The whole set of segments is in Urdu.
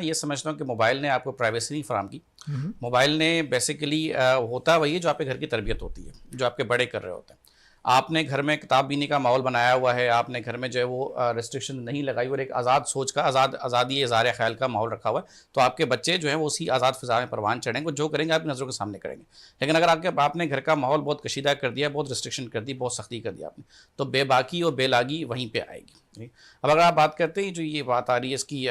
یہ سمجھتا ہوں کہ موبائل نے آپ کو پرائیویسی نہیں فراہم کی. موبائل نے بیسیکلی ہوتا وہی ہے جو آپ کے گھر کی تربیت ہوتی ہے, جو آپ کے بڑے کر رہے ہوتے ہیں. آپ نے گھر میں کتاب بینی کا ماحول بنایا ہوا ہے, آپ نے گھر میں جو ہے وہ ریسٹرکشن نہیں لگائی اور ایک آزاد سوچ کا, آزادی اظہار خیال کا ماحول رکھا ہوا ہے, تو آپ کے بچے جو ہیں وہ اسی آزاد فضا میں پروان چڑھیں گے, جو کریں گے آپ کی نظروں کے سامنے کریں گے. لیکن اگر آپ نے گھر کا ماحول بہت کشیدہ کر دیا, بہت ریسٹرکشن کر دی, بہت سختی کر دی آپ نے, تو بے باکی اور بے لاگی وہیں پہ آئے گی. اب اگر آپ بات کرتے ہیں جو یہ بات آ رہی ہے اس کی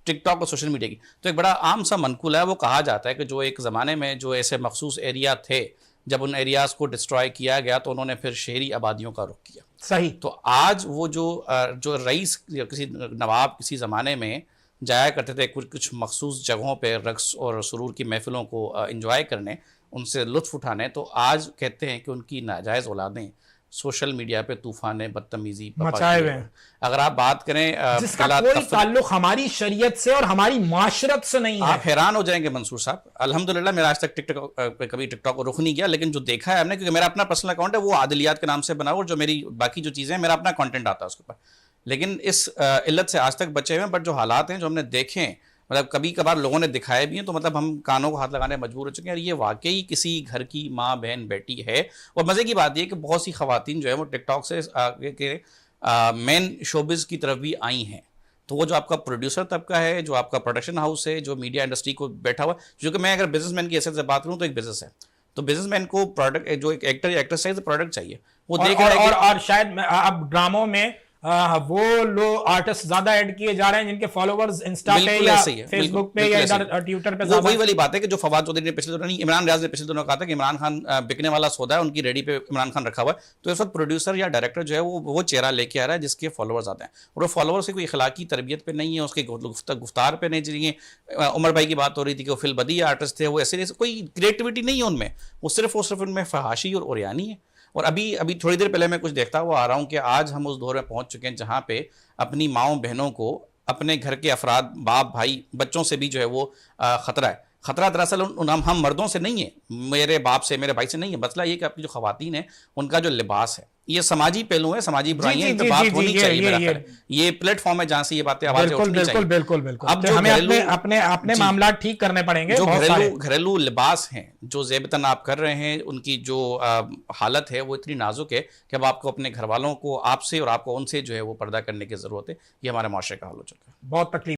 ٹک ٹاک اور سوشل میڈیا کی, تو ایک بڑا عام سا منقول ہے. وہ کہا جاتا ہے کہ جو ایک زمانے میں جو ایسے مخصوص ایریا تھے, جب ان ایریاز کو ڈسٹرائے کیا گیا تو انہوں نے پھر شہری آبادیوں کا رخ کیا. صحیح. تو آج وہ جو رئیس یا کسی نواب کسی زمانے میں جایا کرتے تھے کچھ مخصوص جگہوں پہ رقص اور سرور کی محفلوں کو انجوائے کرنے, ان سے لطف اٹھانے, تو آج کہتے ہیں کہ ان کی ناجائز اولادیں سوشل میڈیا پہ طوفان بدتمیزی مچائے ہوئے ہیں. اگر آپ بات کریں جس کا کوئی تعلق ہماری شریعت سے اور ہماری معاشرت سے نہیں ہے. آپ حیران ہو جائیں گے منصور صاحب. الحمدللہ میرا آج تک کبھی ٹک ٹاک کو رخ نہیں کیا, لیکن جو دیکھا ہے ہم نے, کیونکہ میرا اپنا پرسنل اکاؤنٹ ہے وہ عادلیات کے نام سے بنا ہوا, اور جو میری باقی جو چیزیں ہیں میرا اپنا کانٹینٹ آتا ہے اس کے اوپر. لیکن اس علت سے آج تک بچے ہوئے ہیں, بٹ جو حالات ہیں جو ہم نے دیکھے ہیں, مطلب کبھی کبھار لوگوں نے دکھائے بھی ہیں, تو مطلب ہم کانوں کو ہاتھ لگانے مجبور ہو چکے ہیں. اور یہ واقعی کسی گھر کی ماں بہن بیٹی ہے. اور مزے کی بات یہ کہ بہت سی خواتین جو ہے وہ ٹک ٹاک سے مین شوبز کی طرف بھی آئی ہیں. تو وہ جو آپ کا پروڈیوسر طبقہ ہے, جو آپ کا پروڈکشن ہاؤس ہے, جو میڈیا انڈسٹری کو بیٹھا ہوا ہے, جو کہ میں اگر بزنس مین کی حیثیت سے بات کروں تو ایک بزنس ہے, تو بزنس مین کو پروڈکٹ, جو ایک ایکٹر یا ایکٹریس چاہیے, پروڈکٹ چاہیے. وہ دیکھ رہا ہے اور شاید اب ڈراموں میں وہ لوگ آرٹسٹ زیادہ ایڈ کیے جا رہے ہیں جن کے فالوورز انسٹا پہ یا فیس بک پہ یا ادھر ٹویٹر پہ. وہی والی بات ہے کہ جو فواد چودھری نے پچھلے دنوں, عمران ریاض نے پچھلے دنوں کہا تھا کہ عمران خان بکنے والا سودا ہے, ان کی ریڈی پہ عمران خان رکھا ہوا ہے. تو اس وقت پروڈیوسر یا ڈائریکٹر جو ہے وہ چہرہ لے کے آ رہا ہے جس کے فالوورز آتے ہیں, اور وہ فالوورز کی کوئی اخلاقی تربیت پہ نہیں ہے, اس کے گفتار پہ نہیں چاہیے. عمر بھائی کی بات ہو رہی تھی کہ وہ فی البدیہہ آرٹسٹ تھے, وہ ایسے کوئی کریٹیوٹی نہیں ہے ان میں, وہ صرف ان میں فحاشی اور اوریانی ہے. اور ابھی تھوڑی دیر پہلے میں کچھ دیکھتا ہوا آ رہا ہوں کہ آج ہم اس دور میں پہنچ چکے ہیں جہاں پہ اپنی ماؤں بہنوں کو اپنے گھر کے افراد, باپ بھائی بچوں سے بھی جو ہے وہ خطرہ ہے. خطرہ دراصل ہم مردوں سے نہیں ہے, میرے باپ سے میرے بھائی سے نہیں ہے. مسئلہ یہ کہ اپنی جو خواتین ہیں ان کا جو لباس ہے, یہ سماجی پہلو ہے, سماجی برائیاں, ان پہ بات ہونی چاہیے. میرا خیال ہے یہ پلیٹ فارم ہے جہاں سے یہ باتیں آوازیں اٹھنی چاہیے. بالکل. اب جو اپنے معاملات ٹھیک کرنے پڑیں گے. جو گھریلو لباس ہیں جو زیبتاً آپ کر رہے ہیں, ان کی جو حالت ہے وہ اتنی نازک ہے کہ اب آپ کو اپنے گھر والوں کو آپ سے اور آپ کو ان سے جو ہے وہ پردہ کرنے کی ضرورت ہے. یہ ہمارے معاشرے کا حال ہو چکا ہے. بہت تکلیف